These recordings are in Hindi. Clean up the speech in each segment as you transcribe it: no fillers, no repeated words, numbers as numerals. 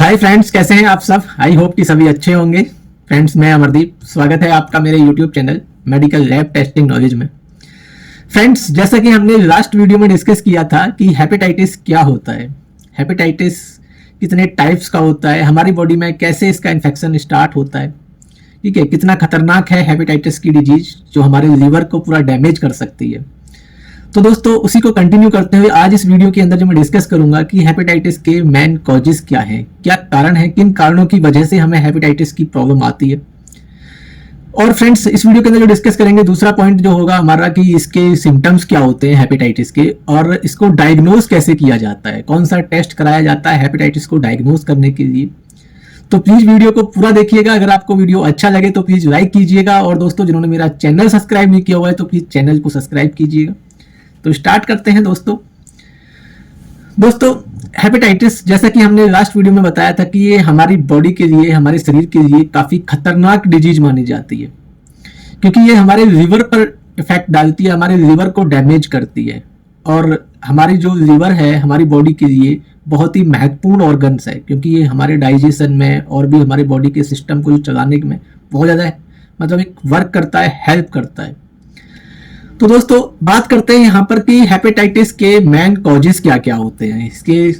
हाय फ्रेंड्स, कैसे हैं आप सब। आई होप कि सभी अच्छे होंगे। फ्रेंड्स, मैं अमरदीप, स्वागत है आपका मेरे YouTube channel medical lab testing knowledge में। फ्रेंड्स, जैसा कि हमने लास्ट वीडियो में डिस्कस किया था कि हेपेटाइटिस क्या होता है, हेपेटाइटिस कितने टाइप्स का होता है, हमारी बॉडी में कैसे इसका इन्फेक्शन स्टार्ट होता है, ठीक है, कितना खतरनाक है हेपेटाइटिस की डिजीज जो हमारे लीवर को पूरा डैमेज कर सकती है। तो दोस्तों, उसी को कंटिन्यू करते हुए आज इस वीडियो के अंदर जो मैं डिस्कस करूंगा कि हेपेटाइटिस के मेन कॉजेस क्या हैं, क्या कारण है, किन कारणों की वजह से हमें हेपेटाइटिस की प्रॉब्लम आती है। और फ्रेंड्स, इस वीडियो के अंदर जो डिस्कस करेंगे, दूसरा पॉइंट जो होगा हमारा कि इसके सिम्टम्स क्या होते हैं हेपेटाइटिस के, और इसको डायग्नोज कैसे किया जाता है, कौन सा टेस्ट कराया जाता है हेपेटाइटिस को डायग्नोज करने के लिए। तो प्लीज वीडियो को पूरा देखिएगा। अगर आपको वीडियो अच्छा लगे तो प्लीज लाइक कीजिएगा, और दोस्तों जिन्होंने मेरा चैनल सब्सक्राइब नहीं किया हुआ है तो प्लीज चैनल को सब्सक्राइब कीजिएगा। तो स्टार्ट करते हैं दोस्तों। हेपेटाइटिस, जैसा कि हमने लास्ट वीडियो में बताया था कि ये हमारी बॉडी के लिए, हमारे शरीर के लिए काफी खतरनाक डिजीज मानी जाती है, क्योंकि ये हमारे लिवर पर इफेक्ट डालती है, हमारे लिवर को डैमेज करती है। और हमारी जो लिवर है हमारी बॉडी के लिए बहुत ही महत्वपूर्ण ऑर्गन्स है, क्योंकि ये हमारे डाइजेशन में और भी हमारे बॉडी के सिस्टम को चलाने में बहुत ज़्यादा मतलब एक वर्क करता है, हेल्प करता है। तो दोस्तों, बात करते हैं यहाँ पर कि हेपेटाइटिस के मेन कॉजेस क्या क्या होते हैं, इसके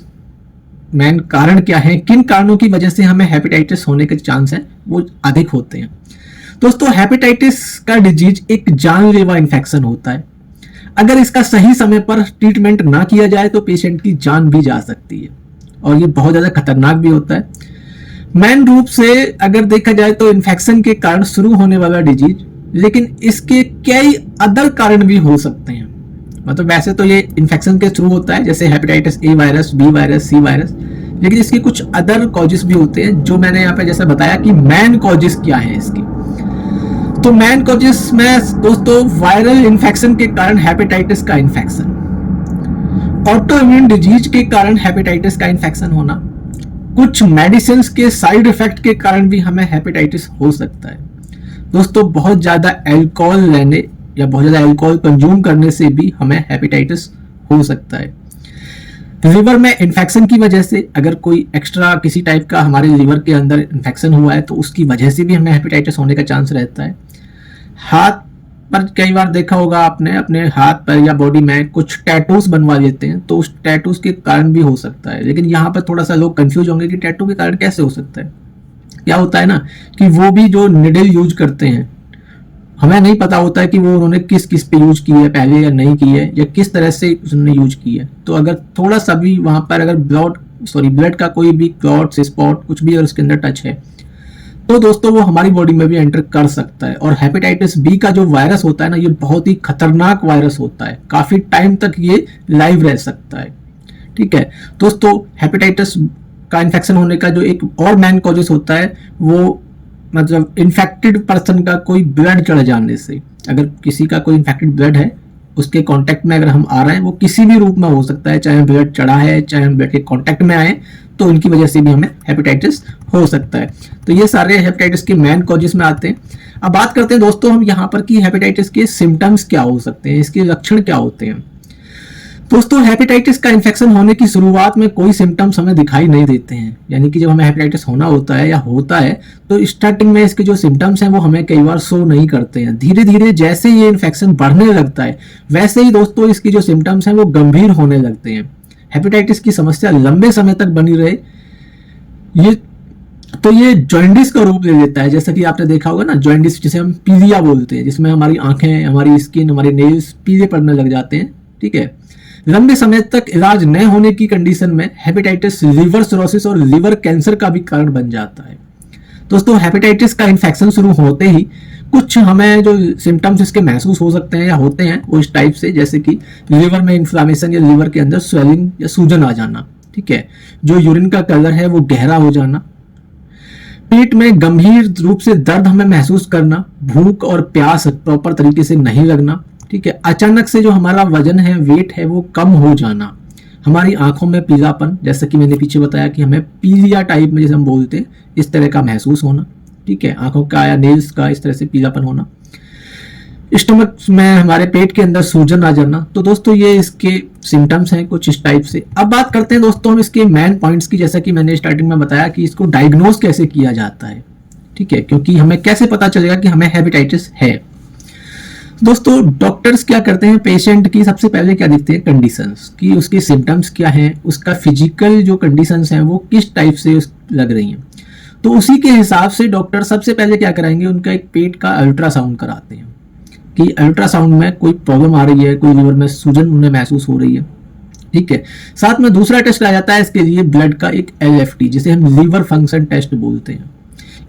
मेन कारण क्या हैं, किन कारणों की वजह से हमें हेपेटाइटिस होने के चांस हैं वो अधिक होते हैं। दोस्तों, हेपेटाइटिस का डिजीज एक जानलेवा इन्फेक्शन होता है। अगर इसका सही समय पर ट्रीटमेंट ना किया जाए तो पेशेंट की जान भी जा सकती है, और ये बहुत ज्यादा खतरनाक भी होता है। मेन रूप से अगर देखा जाए तो इन्फेक्शन के कारण शुरू होने वाला डिजीज, लेकिन इसके कई अदर कारण भी हो सकते हैं। मतलब वैसे तो ये इन्फेक्शन के थ्रू होता है, जैसे hepatitis A virus, B virus, C virus, लेकिन इसके कुछ अदर कॉजेस भी होते हैं जो मैंने यहाँ पे जैसा बताया कि मेन कॉजेस क्या है इसके। तो मेन कॉजेस में दोस्तों, वायरल इन्फेक्शन के कारण हेपेटाइटिस का इन्फेक्शन, ऑटो इम्यून डिजीज के कारण हेपेटाइटिस का इन्फेक्शन होना, कुछ मेडिसिन के साइड इफेक्ट के कारण भी हमें हेपेटाइटिस हो सकता है। दोस्तों, बहुत ज्यादा अल्कोहल लेने या बहुत ज्यादा अल्कोहल कंज्यूम करने से भी हमें हेपेटाइटिस हो सकता है। लिवर में इन्फेक्शन की वजह से, अगर कोई एक्स्ट्रा किसी टाइप का हमारे लिवर के अंदर इन्फेक्शन हुआ है तो उसकी वजह से भी हमें हेपेटाइटिस होने का चांस रहता है। हाथ पर कई बार देखा होगा आपने, अपने हाथ पर या बॉडी में कुछ टैटूज बनवा लेते हैं, तो उस टैटूज के कारण भी हो सकता है। लेकिन यहाँ पर थोड़ा सा लोग कंफ्यूज होंगे कि टैटू के कारण कैसे हो सकता है। क्या होता है ना कि वो भी जो निडल यूज करते हैं, हमें नहीं पता होता है कि वो उन्होंने किस किस पे यूज की है पहले या नहीं की है, या किस तरह से उन्होंने यूज की है। तो अगर थोड़ा सा भी वहां पर अगर ब्लड का कोई भी क्लॉट्स, स्पॉट, कुछ भी अगर उसके अंदर टच है तो दोस्तों वो हमारी बॉडी में भी एंटर कर सकता है। और हेपेटाइटिस बी का जो वायरस होता है ना, ये बहुत ही खतरनाक वायरस होता है, काफी टाइम तक ये लाइव रह सकता है। ठीक है दोस्तों, हेपेटाइटिस का इन्फेक्शन होने का जो एक और मेन कॉजेस होता है वो मतलब इन्फेक्टेड पर्सन का कोई ब्लड चढ़ जाने से। अगर किसी का कोई इन्फेक्टेड ब्लड है, उसके कांटेक्ट में अगर हम आ रहे हैं, वो किसी भी रूप में हो सकता है, चाहे ब्लड चढ़ा है, चाहे हम ब्लड के कांटेक्ट में आए, तो उनकी वजह से भी हमें हेपेटाइटिस हो सकता है। तो ये सारे हेपेटाइटिस के मेन कॉजेस में आते हैं। अब बात करते हैं दोस्तों हम यहाँ पर कि हेपेटाइटिस के सिम्टम्स क्या हो सकते हैं, इसके लक्षण क्या होते हैं। दोस्तों, हेपेटाइटिस का इन्फेक्शन होने की शुरुआत में कोई सिम्टम्स हमें दिखाई नहीं देते हैं, यानी कि जब हमें हेपेटाइटिस होना होता है या होता है तो स्टार्टिंग में इसके जो सिम्टम्स हैं वो हमें कई बार शो नहीं करते हैं। धीरे धीरे जैसे ये इन्फेक्शन बढ़ने लगता है, वैसे ही दोस्तों इसकी जो सिम्टम्स हैं वो गंभीर होने लगते हैं। हेपेटाइटिस की समस्या लंबे समय तक बनी रहे ये जॉइंडिस का रूप ले लेता है। जैसा कि आपने देखा होगा ना, जॉइंडिस जिसे हम पीलिया बोलते हैं, जिसमें हमारी आंखें, हमारी स्किन, हमारे नेल्स पीले पड़ने लग जाते हैं। ठीक है, लंबे समय तक इलाज न होने की कंडीशन में हेपेटाइटिस लिवर सिरोसिस और लिवर कैंसर का भी कारण बन जाता है। दोस्तों, हेपेटाइटिस का इन्फेक्शन शुरू होते ही कुछ हमें जो सिम्टम्स इसके महसूस हो सकते हैं या होते हैं वो इस टाइप से, जैसे कि लिवर में इन्फ्लामेशन या लिवर के अंदर स्वेलिंग या सूजन आ जाना। ठीक है, जो यूरिन का कलर है वो गहरा हो जाना, पेट में गंभीर रूप से दर्द हमें महसूस करना, भूख और प्यास प्रॉपर तरीके से नहीं लगना। ठीक है, अचानक से जो हमारा वजन है, वेट है, वो कम हो जाना, हमारी आंखों में पीलापन, जैसे कि मैंने पीछे बताया कि हमें पीलिया टाइप में जैसे हम बोलते हैं, इस तरह का महसूस होना। ठीक है, आंखों का या नेल्स का इस तरह से पीलापन होना, स्टमक में हमारे पेट के अंदर सूजन आ जाना। तो दोस्तों ये इसके सिम्टम्स हैं कुछ इस टाइप से। अब बात करते हैं दोस्तों हम इसके मेन पॉइंट्स की, जैसा कि मैंने स्टार्टिंग में बताया कि इसको डायग्नोज कैसे किया जाता है, ठीक है, क्योंकि हमें कैसे पता चलेगा कि हमें हेपेटाइटिस है। दोस्तों डॉक्टर्स क्या करते हैं, पेशेंट की सबसे पहले क्या देखते हैं, कंडीशंस कि उसके सिम्टम्स क्या हैं, उसका फिजिकल जो कंडीशंस हैं वो किस टाइप से लग रही हैं। तो उसी के हिसाब से डॉक्टर सबसे पहले क्या कराएंगे, उनका एक पेट का अल्ट्रासाउंड कराते हैं कि अल्ट्रासाउंड में कोई प्रॉब्लम आ रही है, कोई लीवर में सूजन उन्हें महसूस हो रही है, ठीक है। साथ में दूसरा टेस्ट आ जाता है इसके लिए ब्लड का एक LFT, जिसे हम लीवर फंक्शन टेस्ट बोलते हैं।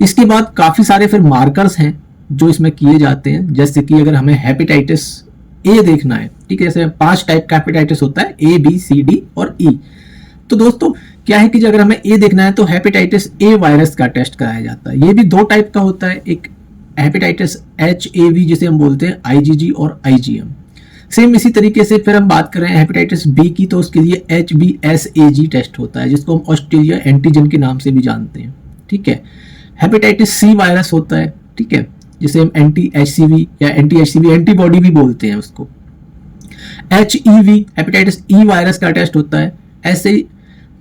इसके बाद काफी सारे फिर मार्कर्स हैं जो इसमें किए जाते हैं, जैसे कि अगर हमें हेपेटाइटिस ए देखना है, ठीक है, जैसे 5 टाइप का हेपेटाइटिस होता है, A B C D और E। तो दोस्तों क्या है कि अगर हमें ए देखना है तो हेपेटाइटिस ए वायरस का टेस्ट कराया जाता है। ये भी 2 टाइप का होता है, एक हेपेटाइटिस HAV जिसे हम बोलते हैं IgG और IgM। सेम इसी तरीके से फिर हम बात कर रहे हैं हेपेटाइटिस बी की, तो उसके लिए HBsAg टेस्ट होता है, जिसको हम ऑस्ट्रेलिया एंटीजन के नाम से भी जानते हैं, ठीक है। हेपेटाइटिस सी वायरस होता है, ठीक है, जिसे हम एंटी-HCV या एंटी-HCV एंटीबॉडी भी बोलते हैं उसको। HEV हेपेटाइटिस ई वायरस का टेस्ट होता है। ऐसे ही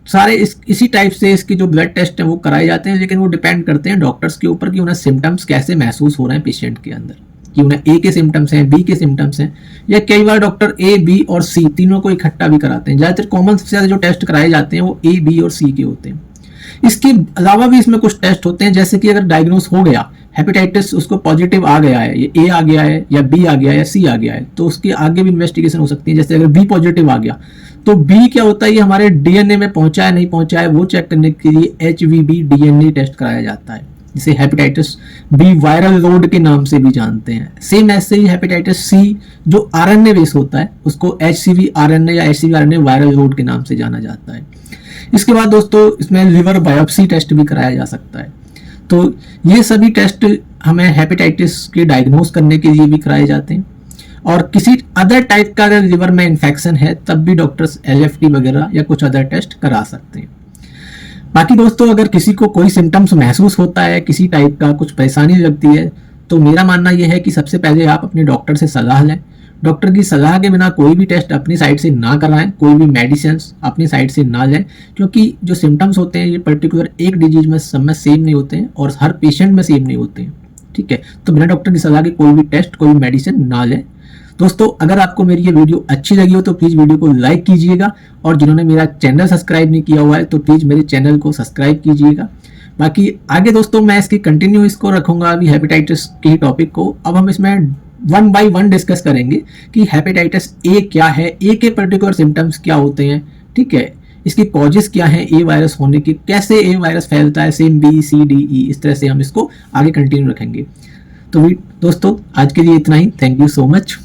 सारे इसी टाइप से इसके जो ब्लड टेस्ट हैं वो कराए जाते हैं, लेकिन वो डिपेंड करते हैं डॉक्टर्स के ऊपर कि उन्हें सिम्टम्स कैसे महसूस हो रहे हैं पेशेंट के अंदर, कि उन्हें ए के सिम्टम्स हैं, बी के सिम्टम्स हैं, या कई बार डॉक्टर ए, बी और सी तीनों को इकट्ठा भी कराते हैं। ज़्यादातर कॉमन सबसे ज़्यादा जो टेस्ट कराए जाते हैं वो ए, बी और सी के होते हैं। इसके अलावा भी इसमें कुछ टेस्ट होते हैं, जैसे कि अगर डायग्नोस हो गया हेपेटाइटिस, उसको पॉजिटिव आ गया है, ये ए आ गया है या बी आ गया है या सी आ गया है, तो उसकी आगे भी इन्वेस्टिगेशन हो सकती है। जैसे अगर बी पॉजिटिव आ गया तो बी क्या होता है, ये हमारे DNA में पहुंचा है नहीं पहुंचा है वो चेक करने के लिए HVB DNA टेस्ट कराया जाता है, जिसे हेपेटाइटिस बी वायरल लोड के नाम से भी जानते हैं। सेम ऐसे ही हेपेटाइटिस सी जो RNA बेस होता है उसको HCV RNA या HCV RNA वायरल लोड के नाम से जाना जाता है। इसके बाद दोस्तों इसमें लिवर बायोप्सी टेस्ट भी कराया जा सकता है। तो ये सभी टेस्ट हमें हेपेटाइटिस के डायग्नोस करने के लिए भी कराए जाते हैं, और किसी अदर टाइप का अगर लिवर में इन्फेक्शन है तब भी डॉक्टर्स LFT वगैरह या कुछ अदर टेस्ट करा सकते हैं। बाकी दोस्तों अगर किसी को कोई सिम्टम्स महसूस होता है, किसी टाइप का कुछ परेशानी लगती है, तो मेरा मानना यह है कि सबसे पहले आप अपने डॉक्टर से सलाह लें। डॉक्टर की सलाह के बिना कोई भी टेस्ट अपनी साइड से ना कराएं, कोई भी मेडिसिन अपनी साइड से ना लें, क्योंकि जो सिम्टम्स होते हैं ये पर्टिकुलर एक डिजीज में सब में सेम नहीं होते हैं और हर पेशेंट में सेम नहीं होते हैं, ठीक है। तो बिना डॉक्टर की सलाह के कोई भी टेस्ट, कोई भी मेडिसिन ना लें। दोस्तों अगर आपको मेरी ये वीडियो अच्छी लगी हो तो प्लीज़ वीडियो को लाइक कीजिएगा, और जिन्होंने मेरा चैनल सब्सक्राइब नहीं किया हुआ है तो प्लीज़ मेरे चैनल को सब्सक्राइब कीजिएगा। बाकी आगे दोस्तों मैं इसकी कंटिन्यू इसको रखूंगा अभी हेपेटाइटिस के टॉपिक को। अब हम इसमें 1 by 1 डिस्कस करेंगे कि हेपेटाइटिस ए क्या है, ए के पर्टिकुलर सिम्टम्स क्या होते हैं, ठीक है, इसकी कॉजेस क्या हैं ए वायरस होने की, कैसे ए वायरस फैलता है, same B C D E, इस तरह से हम इसको आगे कंटिन्यू रखेंगे। तो दोस्तों आज के लिए इतना ही। Thank you so much.